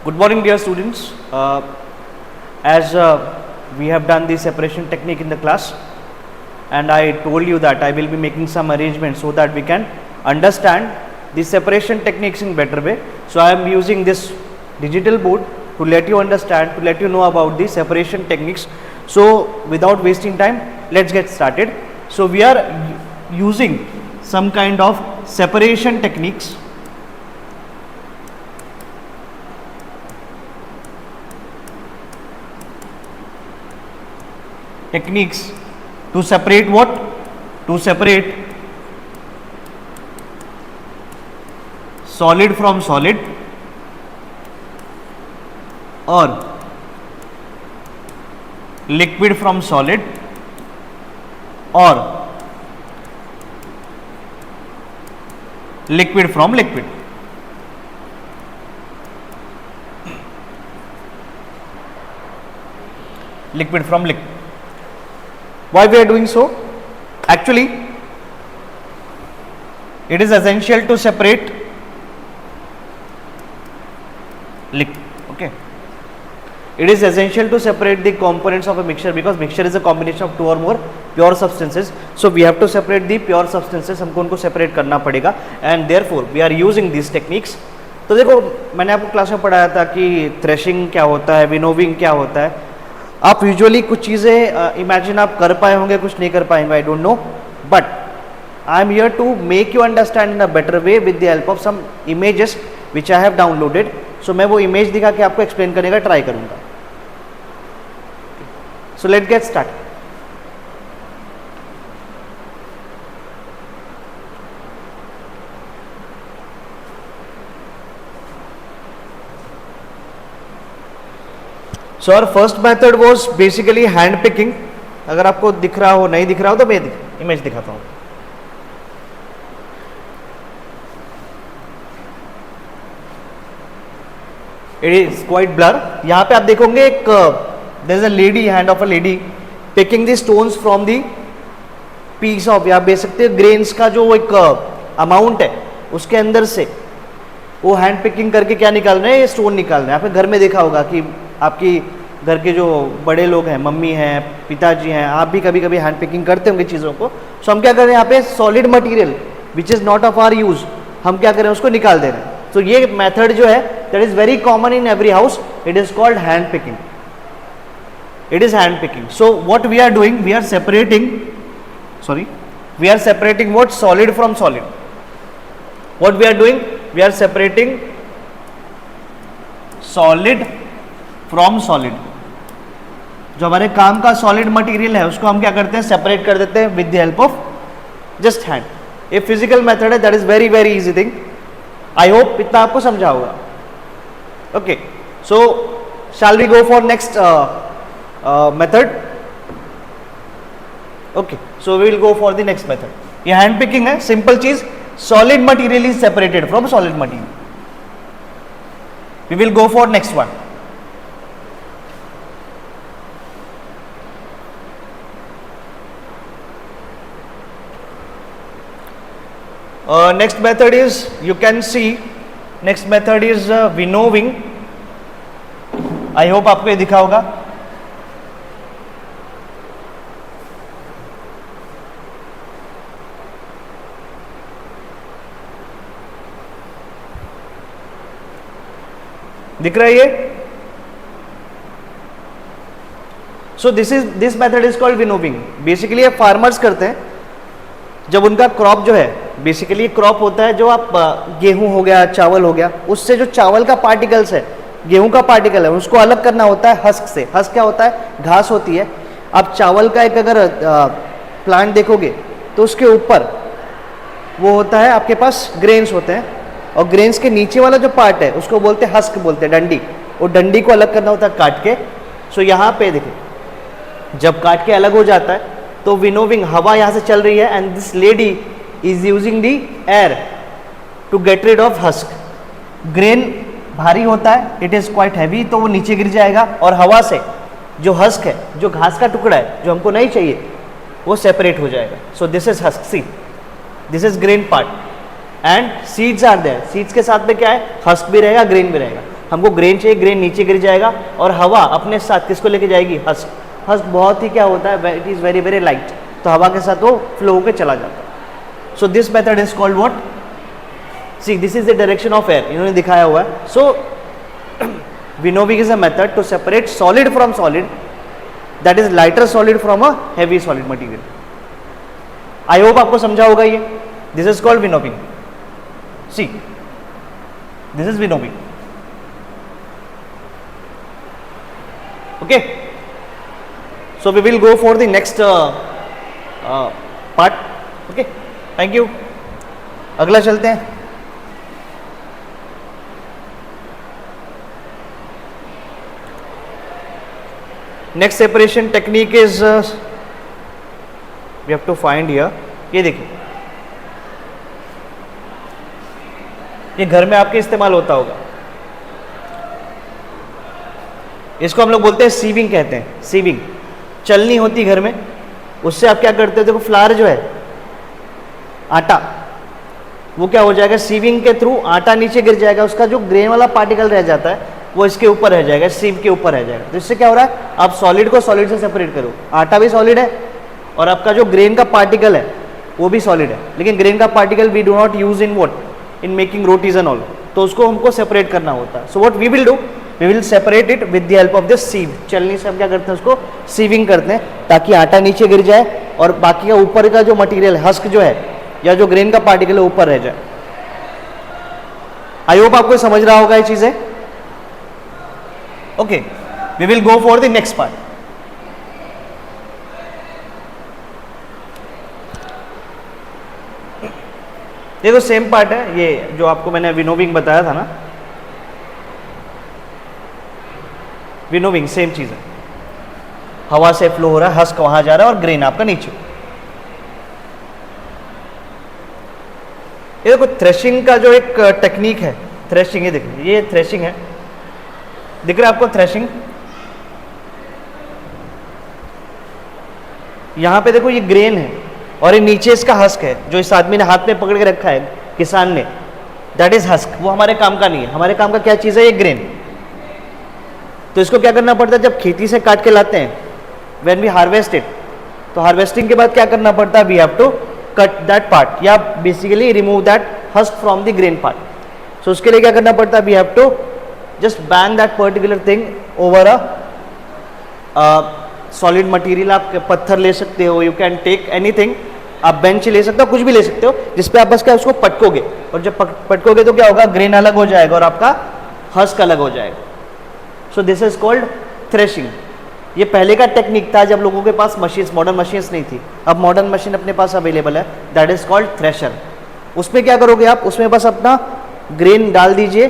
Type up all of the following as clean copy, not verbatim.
Good morning, dear students. As we have done the separation technique in the class, and I told you that I will be making some arrangements so that we can understand the separation techniques in better way. So I am using this digital board to let you understand, to let you know about the separation techniques. So without wasting time, let's get started. So we are using some kind of separation techniques. Techniques to separate what? To separate solid from solid or liquid from solid or liquid from liquid. Liquid from liquid. Why we are doing so? Actually, it is essential to separate liquid. Okay, it is essential to separate the components of a mixture because mixture is a combination of two or more pure substances. So we have to separate the pure substances. हमको उनको separate करना पड़ेगा and therefore we are using these techniques. तो देखो, मैंने आपको class में पढ़ाया था कि थ्रेशिंग क्या होता है, विनोविंग क्या होता है. आप यूजुअली कुछ चीज़ें इमेजिन आप कर पाए होंगे, कुछ नहीं कर पाएंगे, I don't know, but I am here to make you understand in a better way with the help of some images which I have downloaded. So मैं वो इमेज दिखा के आपको एक्सप्लेन करने का ट्राई करूंगा. So let's get start. So our first method was basically hand picking. अगर आपको दिख रहा हो, नहीं दिख रहा हो तो मैं इमेज दिखाता हूँ. It is quite blur. यहाँ पे आप देखोगे एक there is a lady, hand of a lady picking the stones from the piece of, या आप देख सकते हो grains का जो एक amount है उसके अंदर से वो हैंड पिकिंग करके क्या निकाल रहे हैं, ये स्टोन निकाल रहे हैं. आपने घर में देखा होगा कि आपकी घर के जो बड़े लोग हैं, मम्मी हैं, पिताजी हैं, आप भी कभी कभी हैंड पिकिंग करते होंगे चीज़ों को. सो हम क्या कर रहे हैं, यहाँ पे solid material which is not of our use, हम क्या कर रहे हैं, उसको निकाल दे रहे हैं. तो ये मेथड जो है that is very common in every house. It is called hand picking. It is hand picking. So what we are doing, we are separating what solid from solid. What we are doing, we are separating solid from solid. जो हमारे काम का solid material है उसको हम क्या करते हैं, सेपरेट कर देते हैं with the help of just hand. ये फिजिकल मेथड है, that is very very easy thing. I hope इतना आपको समझा होगा. Okay, so shall we go for next method. Okay, so we will go for the next method. ये hand picking है, simple चीज. Solid material is separated from solid material. We will go for next one. Next method is, you can see, next method is winnowing. I hope आपको ये दिखा होगा. दिख रहा है ये? So this method is called winnowing. Basically ये farmers करते हैं जब उनका क्रॉप जो है, बेसिकली क्रॉप होता है जो आप गेहूं हो गया, चावल हो गया, उससे जो चावल का पार्टिकल्स है, गेहूं का पार्टिकल है, उसको अलग करना होता है हस्क से. हस्क क्या होता है, घास होती है. आप चावल का एक अगर प्लांट देखोगे तो उसके ऊपर वो होता है, आपके पास ग्रेन्स होते हैं, और ग्रेन्स के नीचे वाला जो पार्ट है उसको बोलते हैं हस्क, बोलते हैं डंडी. और डंडी को अलग करना होता है काट के. सो यहाँ पे देखिए, जब काट के अलग हो जाता है तो विनोविंग, हवा यहाँ से चल रही है and this lady is using the air to get rid of husk. Grain भारी होता है, इट इज़ क्वाइट हैवी, तो वो नीचे गिर जाएगा और हवा से जो हस्क है, जो घास का टुकड़ा है जो हमको नहीं चाहिए, वो सेपरेट हो जाएगा. So this is husk, see this is grain part and seeds are there. Seeds के साथ में क्या है, हस्क भी रहेगा, ग्रेन भी रहेगा. हमको ग्रेन चाहिए, ग्रेन नीचे गिर जाएगा और हवा अपने साथ किसको लेके जाएगी, हस्क। हस्क बहुत ही क्या होता है, it is very very light, तो हवा के साथ वो फ्लो होकर चला जाता है। So this method is called what, see this is the direction of air, इन्होंने दिखाया हुआ है। So winnowing is a method to separate solid from solid, that is lighter solid from a heavy solid material. I hope आपको समझा होगा ये। This is called winnowing. See this is winnowing. Okay, so we will go for the next part. Okay, thank you. अगला चलते हैं। Next separation technique is we have to find here. ये देखिए, ये घर में आपके इस्तेमाल होता होगा, इसको हम लोग बोलते हैं सीविंग कहते हैं। सीविंग चलनी होती घर में, उससे आप क्या करते हो, देखो फ्लावर जो है आटा, वो क्या हो जाएगा, सीविंग के थ्रू आटा नीचे गिर जाएगा, उसका जो ग्रेन वाला पार्टिकल रह जाता है वो इसके ऊपर रह जाएगा, सीव के ऊपर रह जाएगा। तो इससे क्या हो रहा है, आप सॉलिड को सॉलिड से सेपरेट करो। आटा भी सॉलिड है और आपका जो ग्रेन का पार्टिकल है वो भी सॉलिड है, लेकिन ग्रेन का particle we do not use in what, in making rotis and all, तो उसको हमको सेपरेट करना होता है। So what we will do, we will separate it with the help of this sieve. चलनी से हम क्या करते हैं, उसको सीविंग करते हैं ताकि आटा नीचे गिर जाए और बाकी का ऊपर का जो मटेरियल हस्क जो है या जो ग्रेन का पार्टिकल है ऊपर रह जाए। आई होप आपको समझ रहा होगा ये चीजें। Okay, we will go for the next part. ये तो सेम पार्ट है, ये जो आपको मैंने विनोविंग बताया था ना, विनोविंग सेम चीज है। हवा से फ्लो हो रहा है, हस्क वहां जा रहा है और ग्रेन आपका नीचे। ये देखो थ्रेशिंग का जो एक टेक्निक है, थ्रेशिंग, ये देखिए ये थ्रेशिंग है, दिख रहा है आपको थ्रेशिंग। यहां पे देखो ये ग्रेन है और ये नीचे इसका हस्क है, जो इस आदमी ने हाथ में पकड़ के रखा है किसान ने, दैट इज हस्क। वो हमारे काम का नहीं है, हमारे काम का क्या चीज है, ये ग्रेन। तो इसको क्या करना पड़ता है, जब खेती से काट के लाते हैं, व्हेन वी हार्वेस्ट इट, तो हार्वेस्टिंग के बाद क्या करना पड़ता है, we have to cut that part या basically remove that husk from the grain part. So उसके लिए क्या करना पड़ता है, we have to just bang that particular thing over a solid material. आप पत्थर ले सकते हो, यू कैन टेक एनीथिंग, आप बेंच ले सकते हो, कुछ भी ले सकते हो, जिसपे आप बस क्या उसको पटकोगे, और जब पटकोगे तो क्या होगा, ग्रेन अलग हो जाएगा और आपका हस्क अलग हो जाएगा। So this is called threshing. ये पहले का टेक्निक था जब लोगों के पास मशीन्स, मॉडर्न मशीन्स नहीं थी। अब मॉडर्न मशीन अपने पास अवेलेबल है, दैट इज कॉल्ड थ्रेशर। उसमें क्या करोगे आप, उसमें बस अपना ग्रेन डाल दीजिए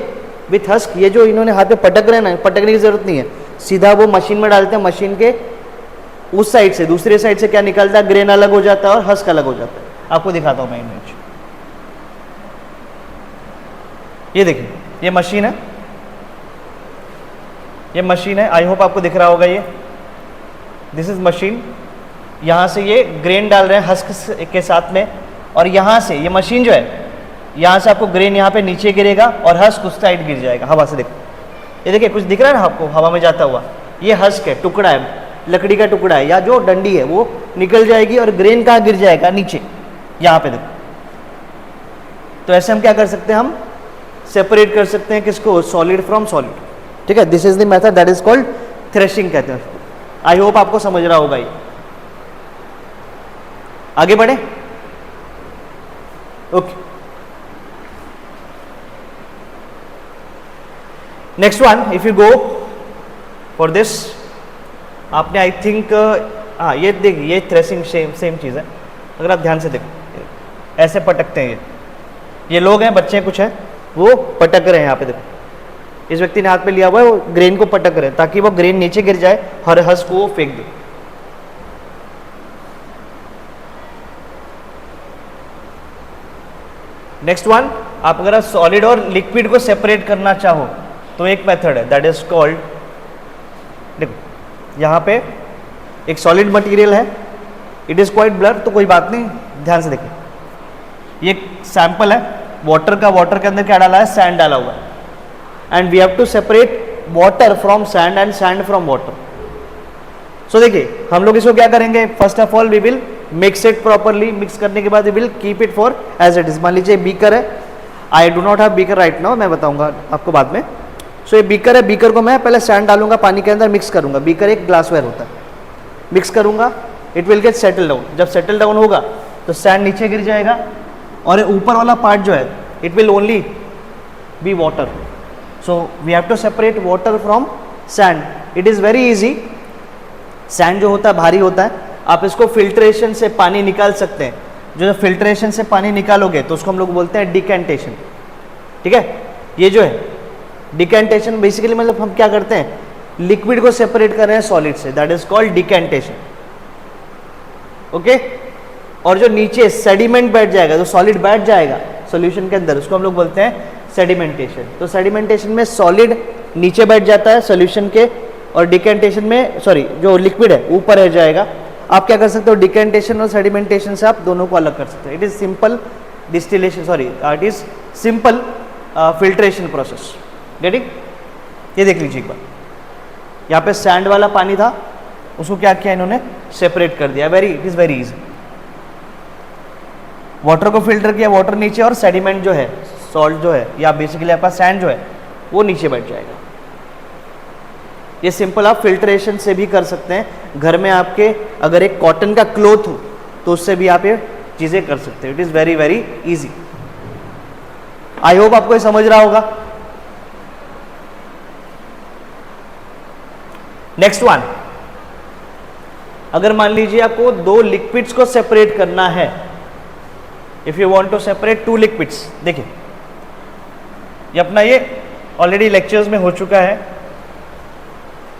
विथ हस्क। ये जो इन्होंने हाथ में पटक रहे हैं ना, पटकने की जरूरत नहीं है, सीधा वो मशीन में डालते हैं, मशीन के उस साइड से दूसरे साइड से क्या निकलता है, ग्रेन अलग हो जाता है और हस्क अलग हो जाता है। आपको दिखाता हूं मैं इमेज, ये देखिए ये मशीन है, ये मशीन है, आई होप आपको दिख रहा होगा। ये दिस इज मशीन, यहां से ये ग्रेन डाल रहे हैं हस्क के साथ में, और यहां से ये मशीन जो है, यहां से आपको ग्रेन यहाँ पे नीचे गिरेगा और हस्क उस साइड गिर जाएगा हवा से। देखो ये देखिए कुछ दिख रहा है ना आपको हवा में जाता हुआ, ये हस्क है, टुकड़ा है, लकड़ी का टुकड़ा है या जो डंडी है वो निकल जाएगी और ग्रेन कहाँ गिर जाएगा, नीचे यहाँ पे देखो। तो ऐसे हम क्या कर सकते हैं, हम सेपरेट कर सकते हैं किसको, सॉलिड फ्रॉम सॉलिड। ठीक है, this is the method that is called threshing कहते हैं। आई होप आपको समझ रहा होगा ये। आगे बढ़े, okay. Next one, if you go for this, आपने आई थिंक हाँ ये देखिए, ये थ्रेशिंग सेम चीज़ है। अगर आप ध्यान से देखो, ऐसे पटकते हैं ये लोग हैं, बच्चे कुछ हैं, वो पटक रहे हैं। यहाँ पे देखो इस व्यक्ति ने हाथ में लिया हुआ है, वो ग्रेन को पटक रहे हैं ताकि वो ग्रेन नीचे गिर जाए, हर हस्क को वो फेंक दे। नेक्स्ट वन, आप अगर सॉलिड और लिक्विड को सेपरेट करना चाहो तो एक मेथड है, दैट इज कॉल्ड, देखो यहाँ पे एक सॉलिड मटेरियल है, इट इज क्वाइट ब्लर, तो कोई बात नहीं, ध्यान से देखिए। ये सैंपल है वाटर का, वाटर के अंदर क्या डाला है, सैंड डाला हुआ है। And we have to separate water from sand and sand from water. So देखिए हम लोग इसको क्या करेंगे, first of all we will mix it properly. Mix करने के बाद we will keep it for as it is. मान लीजिए बीकर है, I do not have beaker right now, मैं बताऊंगा आपको बाद में. सो ये बीकर है, बीकर को मैं पहले सैंड डालूंगा पानी के अंदर, मिक्स करूंगा. बीकर एक ग्लासवेयर होता है, मिक्स करूंगा, it will get settle down. जब सेटल डाउन होगा तो सैंड नीचे गिर जाएगा और ऊपर वाला पार्ट जो है it will only be water. So we have to separate water from sand. It is very easy. Sand जो होता है भारी होता है, आप इसको फिल्ट्रेशन से पानी निकाल सकते हैं. जो फिल्ट्रेशन से पानी निकालोगे तो उसको हम लोग बोलते हैं डिकेंटेशन. ठीक है, ये जो है डिकेंटेशन बेसिकली मतलब हम क्या करते हैं, लिक्विड को सेपरेट कर रहे हैं सॉलिड से, that is called decantation. Okay, और जो नीचे सेडिमेंट बैठ जाएगा, जो सॉलिड बैठ जाएगा सॉल्यूशन के अंदर, उसको हम लोग बोलते हैं सेडिमेंटेशन. तो सेडिमेंटेशन में सॉलिड नीचे बैठ जाता है सॉल्यूशन के, और डिकेंटेशन में सॉरी जो लिक्विड है ऊपर रह जाएगा. आप क्या कर सकते हो, डिकेंटेशन और सेडिमेंटेशन से आप दोनों को अलग कर सकते हो. It is simple distillation, sorry it is simple filtration process. Getting? ये देख लीजिए एक बार, यहाँ पे सैंड वाला पानी था, उसको क्या किया इन्होंने, सेपरेट कर दिया. It is very easy. Water को फिल्टर किया, वाटर नीचे, और सेडिमेंट जो है सॉल्ट जो है या बेसिकली आपका सैंड जो है वो नीचे बैठ जाएगा. ये सिंपल आप फिल्ट्रेशन से भी कर सकते हैं. घर में आपके अगर एक कॉटन का क्लॉथ हो तो उससे भी आप ये चीज़ें कर सकते हो. It is very very easy. I hope आपको ये समझ रहा होगा. नेक्स्ट वन, अगर मान लीजिए आपको दो लिक्विड्स को सेपरेट करना है, if you want to separate two liquids. देखिए ये अपना ये ऑलरेडी लेक्चर्स में हो चुका है.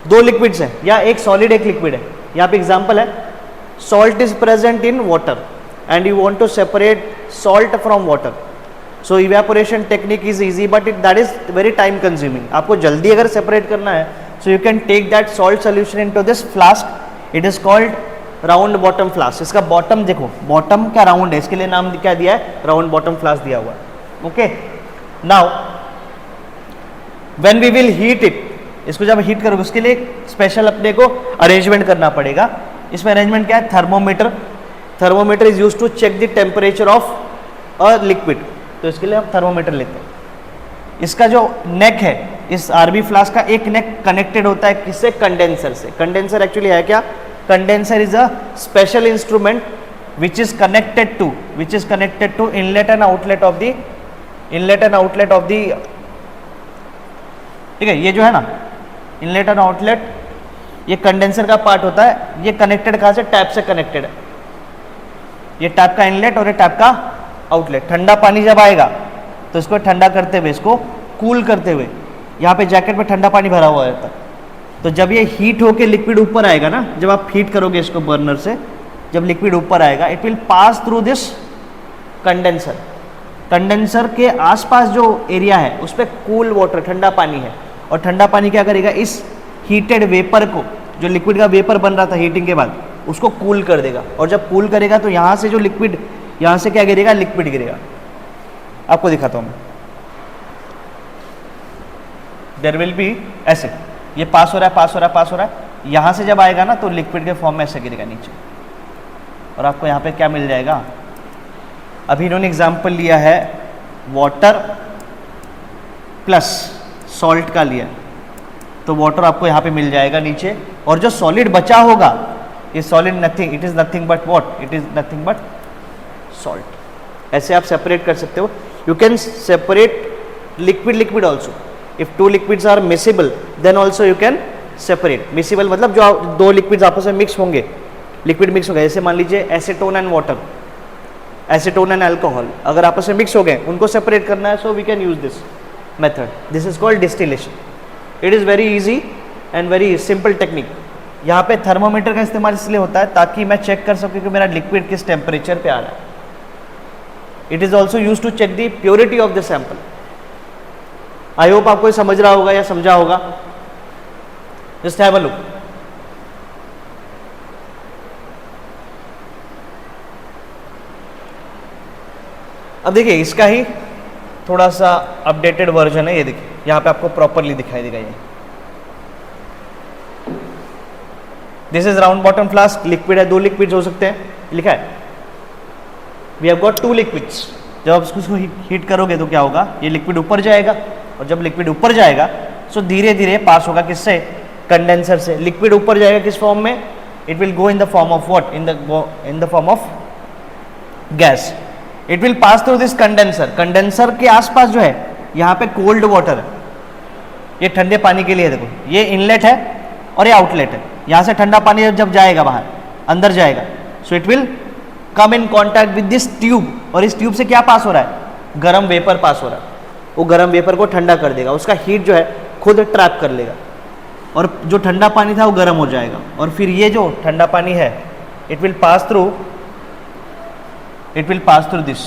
दो लिक्विड्स हैं या एक सॉलिड एक लिक्विड है. यहाँ पे एग्जांपल है, salt is present in water and you want to separate salt from water. So evaporation technique is easy but that is very time consuming. आपको जल्दी अगर सेपरेट करना है, so you can take that salt solution into this flask. It is called round bottom flask. इसका bottom देखो, bottom क्या round है, इसके लिए नाम क्या दिया है, राउंड बॉटम फ्लास्क दिया हुआ है. Okay, now when we will heat it, इसको जब हीट करोगे उसके लिए स्पेशल अपने को अरेंजमेंट करना पड़ेगा. इसमें अरेंजमेंट क्या है, thermometer. Thermometer is used to check the temperature of a liquid. तो इसके लिए हम थर्मोमीटर लेते हैं. इसका जो नेक है, इस आरबी फ्लास्क का एक नेक कनेक्टेड होता है किससे, कंडेंसर से. कंडेंसर एक्चुअली है क्या, condenser is a special instrument which is connected to inlet and outlet of the ठीक है. ये जो है ना इनलेट एंड आउटलेट, ये कंडेंसर का पार्ट होता है. ये कनेक्टेड कहाँ से, टैप से कनेक्टेड है. ये टैप का इनलेट और ये टैप का आउटलेट. ठंडा पानी जब आएगा तो इसको ठंडा करते हुए, इसको कूल करते हुए, यहाँ पे जैकेट में ठंडा पानी भरा हुआ रहता है. तो जब ये हीट होके लिक्विड ऊपर आएगा ना, जब आप हीट करोगे इसको बर्नर से, जब लिक्विड ऊपर आएगा, it will pass through this condenser. Condenser के आसपास जो एरिया है उस पर कूल वाटर, ठंडा पानी है. और ठंडा पानी क्या करेगा, इस हीटेड वेपर को, जो लिक्विड का वेपर बन रहा था हीटिंग के बाद, उसको कूल कर देगा. और जब कूल करेगा तो यहाँ से जो लिक्विड, यहाँ से क्या गिरेगा, लिक्विड गिरेगा. आपको दिखाता हूँ मैं. देयर विल बी ऐसे, ये पास हो रहा है. यहाँ से जब आएगा ना तो लिक्विड के फॉर्म में ऐसे गिरेगा नीचे, और आपको यहाँ पे क्या मिल जाएगा. अभी इन्होंने एग्जाम्पल लिया है वाटर प्लस सॉल्ट का लिया, तो वाटर आपको यहाँ पे मिल जाएगा नीचे. और जो सॉलिड बचा होगा, ये solid nothing, it is nothing but what, it is nothing but salt. ऐसे आप सेपरेट कर सकते हो. You can separate liquid also. If two liquids are miscible then also you can separate. Miscible मतलब जो दो लिक्विड्स आपस में मिक्स होंगे, लिक्विड मिक्स होंगे. जैसे मान लीजिए acetone and water, acetone and alcohol अगर आपस में मिक्स हो गए, उनको सेपरेट करना है, so we can use this method. This is called distillation. It is very easy and very simple technique. यहाँ पे थर्मोमीटर का इस्तेमाल इसलिए होता है ताकि मैं चेक कर सकूँ कि मेरा लिक्विड किस टेम्परेचर पे आ रहा है. It is also use to check the purity of the sample. I hope आपको ये समझ रहा होगा या समझा होगा. Just have a look. अब देखिए इसका ही थोड़ा सा अपडेटेड वर्जन है. ये देखिए यहाँ पे आपको प्रॉपरली दिखाई देगा ये। This is round bottom flask, liquid है, 2 लिक्विड्स हो सकते हैं, लिखा है वी हैव गॉट 2 लिक्विड्स। जब आप इसको हीट करोगे तो क्या होगा, ये लिक्विड ऊपर जाएगा, और जब लिक्विड ऊपर जाएगा सो धीरे धीरे पास होगा किससे, कंडेंसर से। लिक्विड ऊपर जाएगा किस फॉर्म में, it will go in the form of what, in the form of gas. It will pass through this condenser. Condenser के आसपास जो है यहाँ पे कोल्ड वाटर है, ये ठंडे पानी के लिए है, देखो ये इनलेट है और ये आउटलेट है। यहाँ से ठंडा पानी जब जाएगा बाहर अंदर जाएगा, so it will come in contact with this tube, और इस ट्यूब से क्या पास हो रहा है, गर्म वेपर पास हो रहा है। वो गर्म वेपर को ठंडा कर देगा, उसका हीट जो है खुद ट्रैप कर लेगा, और जो ठंडा पानी था वो गर्म हो जाएगा, और फिर ये जो ठंडा पानी है it will pass through this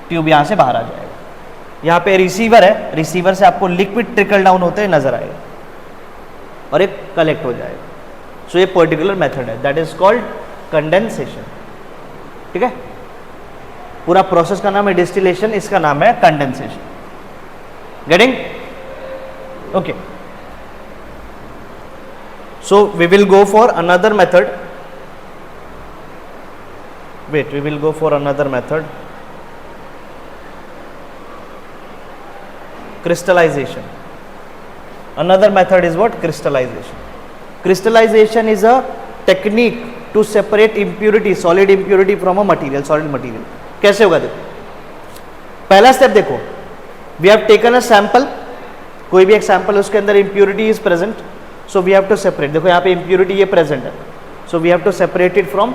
tube, यहाँ से बाहर आ जाएगा। यहाँ पे रिसीवर है, रिसीवर से आपको लिक्विड ट्रिकल डाउन होते हुए नजर आएगा और एक कलेक्ट हो जाएगा। सो ये पर्टिकुलर मेथड है, दैट इज कॉल्ड कंडेंसेशन। ठीक है, पूरा प्रोसेस का नाम है डिस्टिलेशन, इसका नाम है condensation. Getting? Okay, so we will go for another method. wait, we will go for another method, crystallization. Another method is what? Crystallization. Crystallization is a technique to separate impurity, solid impurity from a material, solid material. कैसे होगा देखो, पहला step देखो, we have taken a sample, कोई भी एक sample उसके अंदर impurity is present, so we have to separate. देखो यहाँ पे impurity ये present है, so we have to separate it from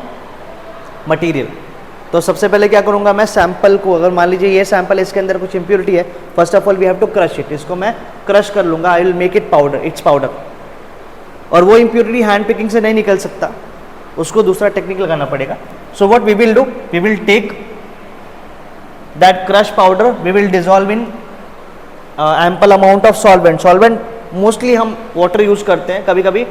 material. तो सबसे पहले क्या करूंगा मैं, सैंपल को, अगर मान लीजिए ये सैंपल इसके अंदर कुछ इंप्योरिटी है, first of all we have to crush it, इसको मैं क्रश कर लूंगा, I will make it powder, it's powder. और वो इंप्योरिटी हैंड पिकिंग से नहीं निकल सकता, उसको दूसरा टेक्निक लगाना पड़ेगा। So what we will do, we will take that crush powder, we will dissolve in ample amount of solvent. Solvent mostly हम वाटर यूज करते हैं, कभी कभी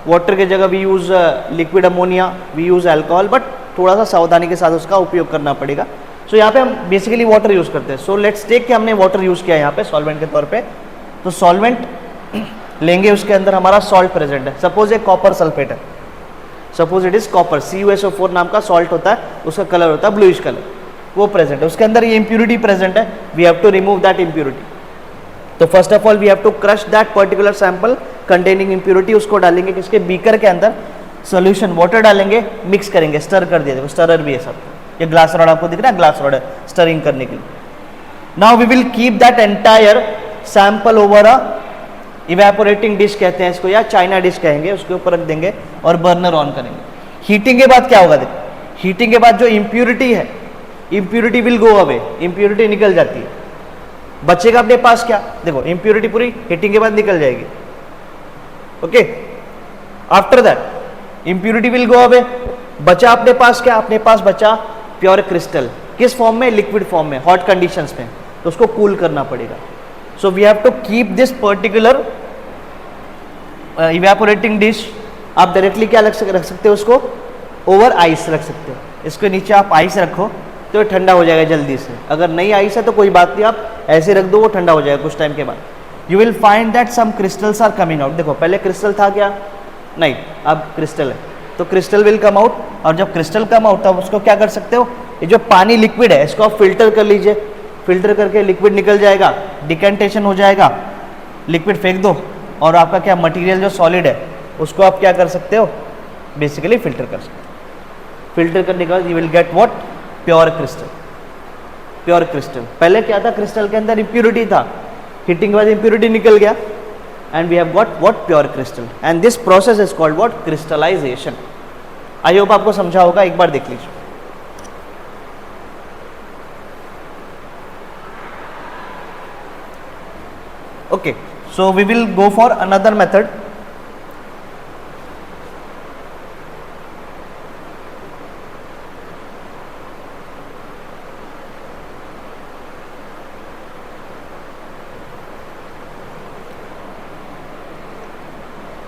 वाटर की जगह we use liquid ammonia, we use alcohol, but थोड़ा सा सावधानी के साथ उसका उपयोग करना पड़ेगा। सो यहाँ पे हम बेसिकली वाटर यूज करते हैं। सो लेट्स टेक कि हमने वाटर यूज किया यहाँ पे सॉल्वेंट के तौर पे, तो सॉल्वेंट लेंगे, उसके अंदर हमारा सॉल्ट प्रेजेंट है, सपोज एक कॉपर सल्फेट है, suppose it is copper, CuSO4 नाम का सॉल्ट होता है, उसका कलर होता है ब्लूइश कलर, वो प्रेजेंट है, उसके अंदर ये इंप्यूरिटी प्रेजेंट है, we have to remove that impurity. तो first of all we have to crush that particular sample containing impurity, उसको डालेंगे किसके, बीकर के अंदर, सॉल्यूशन वाटर डालेंगे, मिक्स करेंगे, स्टर कर दिया, देखो स्टरर भी है सब, ये ग्लास रॉड आपको दिख रहा है, ग्लास रॉड है स्टरिंग करने के लिए। Now we will keep that entire sample over a evaporating dish कहते हैं इसको, या चाइना डिश कहेंगे, उसके ऊपर रख देंगे और बर्नर ऑन करेंगे। हीटिंग के बाद क्या होगा, देखो हीटिंग के बाद जो इंप्यूरिटी है, impurity will go away, impurity निकल जाती है, बचेगा अपने पास क्या, देखो इंप्यूरिटी पूरी हीटिंग के बाद निकल जाएगी। Okay, after that impurity will go away, बचा अपने पास क्या, अपने पास बचा प्योर क्रिस्टल, किस फॉर्म में, लिक्विड फॉर्म में, हॉट कंडीशंस में, तो उसको कूल करना पड़ेगा। So we have to keep this particular evaporating dish, आप डायरेक्टली क्या रख सकते हो उसको, ओवर आइस रख सकते हो, इसके नीचे आप आइस रखो तो ठंडा हो जाएगा जल्दी से। अगर नहीं आइस है तो कोई बात नहीं, आप ऐसे रख दो, वो ठंडा हो जाएगा कुछ टाइम के बाद। You will find that some crystals are coming out, देखो पहले क्रिस्टल था क्या, नहीं, अब क्रिस्टल है, तो क्रिस्टल विल कम आउट, और जब क्रिस्टल कम आउट तब उसको क्या कर सकते हो, ये जो पानी लिक्विड है इसको आप फिल्टर कर लीजिए, फिल्टर करके लिक्विड निकल जाएगा, डिकेंटेशन हो जाएगा, लिक्विड फेंक दो, और आपका क्या मटेरियल जो सॉलिड है उसको आप क्या कर सकते हो, बेसिकली फिल्टर कर सकते हो। फिल्टर करने के बाद you will get what, pure crystal. Pure crystal, पहले क्या था, क्रिस्टल के अंदर इंप्यूरिटी था, हीटिंग के बाद इंप्यूरिटी निकल गया, and we have got what, pure crystal, and this process is called what, crystallization. I hope आपको समझा होगा, एक बार देख लीजिए। Okay, so we will go for another method.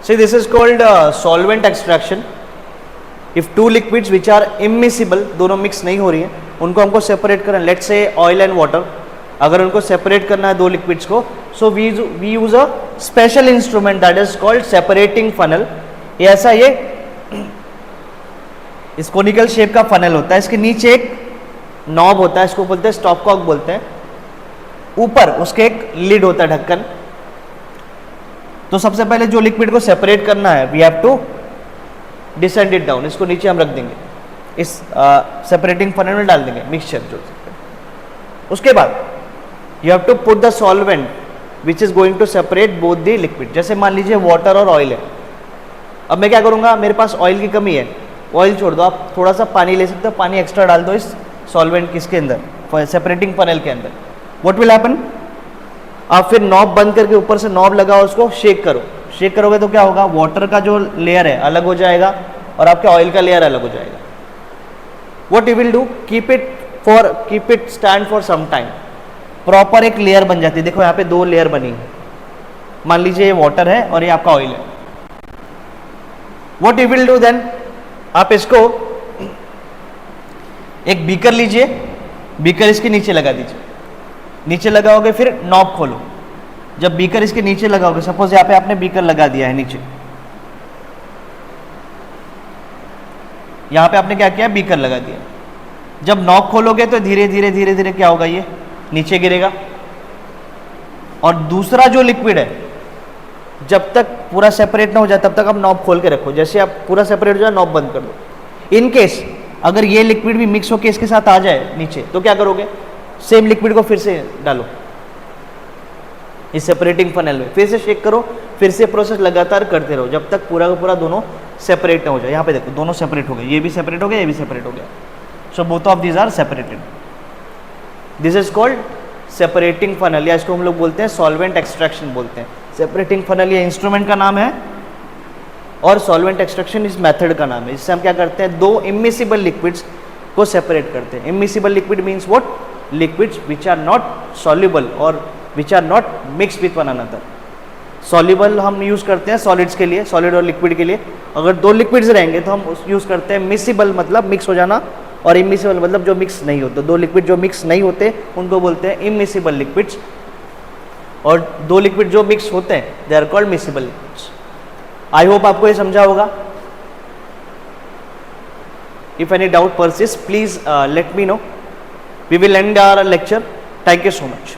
See, this is called solvent extraction. If two liquids which are immiscible, दोनों mix नहीं हो रही हैं, उनको हमको सेपरेट करना है, let's say oil and water, अगर उनको सेपरेट करना है दो लिक्विड्स को, So we use a special instrument that is called separating funnel. ये ऐसा ये इस कोनिकल शेप का फनल होता है, इसके नीचे एक नॉब होता है, इसको बोलते हैं स्टॉप कॉक बोलते हैं, ऊपर उसके एक लिड होता है, ढक्कन। तो सबसे पहले जो लिक्विड को सेपरेट करना है, we have to descend it down, इसको नीचे हम रख देंगे, इस सेपरेटिंग फनल में डाल देंगे मिक्सचर जो। उसके बाद you have to put the solvent which is going to separate both the liquid. जैसे मान लीजिए वाटर और ऑयल है, अब मैं क्या करूंगा, मेरे पास ऑयल की कमी है, ऑयल छोड़ दो, आप थोड़ा सा पानी ले सकते हो, पानी एक्स्ट्रा डाल दो इस सॉल्वेंट किसके अंदर, सेपरेटिंग फनल के अंदर। व्हाट विल हैपन, आप फिर नॉब बंद करके ऊपर से नॉब लगाओ, उसको शेक करो, शेक करोगे तो क्या होगा, वाटर का जो लेयर है अलग हो जाएगा और आपके ऑयल का लेयर अलग हो जाएगा। What you will do, keep it stand for some time, proper एक लेयर बन जाती है। देखो यहाँ पे दो लेयर बनी है, मान लीजिए ये वाटर है और ये आपका ऑयल है। What you will do then, आप इसको एक बीकर लीजिए, बीकर इसके नीचे लगा दीजिए, नीचे लगाओगे फिर नॉब खोलो, जब बीकर इसके नीचे लगाओगे, सपोज यहाँ पे आपने बीकर लगा दिया है नीचे, यहाँ पे आपने क्या किया, बीकर लगा दिया, जब नॉब खोलोगे तो धीरे धीरे धीरे धीरे क्या होगा, ये नीचे गिरेगा। और दूसरा जो लिक्विड है जब तक पूरा सेपरेट ना हो जाए तब तक आप नॉब खोल के रखो, जैसे आप पूरा सेपरेट हो जाए नॉब बंद कर दो। इन केस अगर ये लिक्विड भी मिक्स होकर इसके साथ आ जाए नीचे, तो क्या करोगे, सेम लिक्विड को फिर से डालो इस सेपरेटिंग फनल में, फिर से शेक करो, फिर से प्रोसेस लगातार करते रहो जब तक पूरा का पूरा दोनों सेपरेट ना हो जाए। यहाँ पे देखो दोनों सेपरेट हो गए, ये भी सेपरेट हो गया, ये भी सेपरेट हो गया। So both of these are separated, this is called separating funnel, या इसको हम लोग बोलते हैं सॉल्वेंट एक्सट्रैक्शन बोलते हैं। सेपरेटिंग फनल ये इंस्ट्रूमेंट का नाम है और सॉल्वेंट एक्सट्रैक्शन इस मेथड का नाम है। इससे हम क्या करते हैं, दो इमिसिबल लिक्विड्स को सेपरेट करते हैं। Immiscible liquid means what, liquids which are not soluble और which are not mix with one another. Soluble हम यूज करते हैं सॉलिड्स के लिए, सॉलिड और लिक्विड के लिए। अगर दो लिक्विड्स रहेंगे तो हम यूज करते हैं मिसिबल, मतलब मिक्स हो जाना, और इमिसिबल मतलब जो मिक्स नहीं होते। दो लिक्विड जो मिक्स नहीं होते उनको बोलते हैं इमिसिबल लिक्विड्स, और दो लिक्विड जो मिक्स होते हैं they are called miscible liquids. I hope आपको ये समझा होगा। If any doubt persist please let me know. We will end our lecture. Thank you so much.